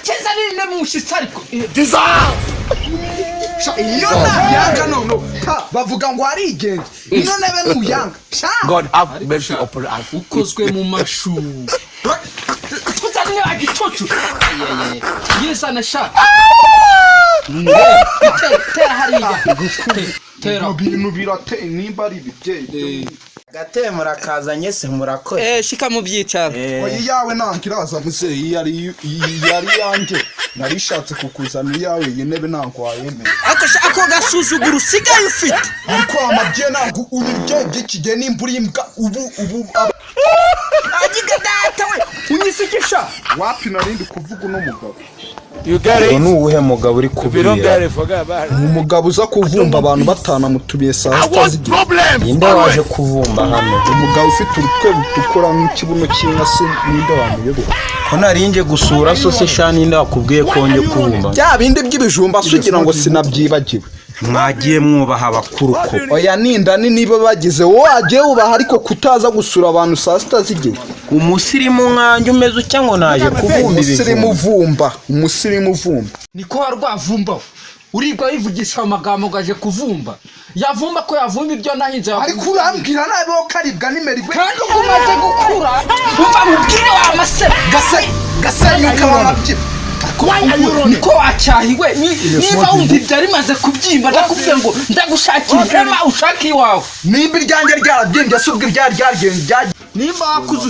keza nine mushitsi ariko iyo nayanga no bavuga ngo ari igenge ino nebe nuyanga God have mercy upon us. ukozwe mu mashu tuzanye agicucu yesa na sha tera hariya tera bintu birate nimba ari bibye gatemura kazanye se murakore shika mu byicaro oyi yawe nankiraza muze yari yanje narishatse kukuzana yawe yenebe nankwaye ako gasuzuguru usigaye ufite ariko amabye ntabwo unyigenge kige nimburi imbwa ubu agiga data we unyisikisha wapi narindi kuvuga no mugabo You get it? nuwuhe mugabo uri If you don't get kubira it, forget about it. umugabo uza kuvumba abantu batana mutubiye saa I want problems. ninde waje kuvumba hano umugabo ufite urutwe rutukura n'ikibuno cy'inka se ninde wamuyoboka ko narinje gusura so se sha ninde wakubwiye ko nje kuvumba bya bindi by'ibijumba sugira ngo sinabyibagiwe mwagiye mwubaha abakuru ko oya ninda ni niba bagize wagiye ubaha ariko kutaza gusura abantu saa sita z'igihe umusirimu nkanje umeze ucya ngo naje kuvumba umusirimu vumba niko warwavumba uribwa wivugisha amagambo gaje kuvumba yavumba ko yavumba ibyo nahinze ariko urambwira nabi wo karibwa nimerigwe kandi umaze gukura umva mubwire wa mase gasenyuka wabye niko wacyahiwe niba wumva ibyo rimaze kubyimba ndakubwiye ngo ndagushakira ihema ushaka iwawe nimba iryanjye ryarabyimbye asubwe ryari ryaryenye nimba wakuze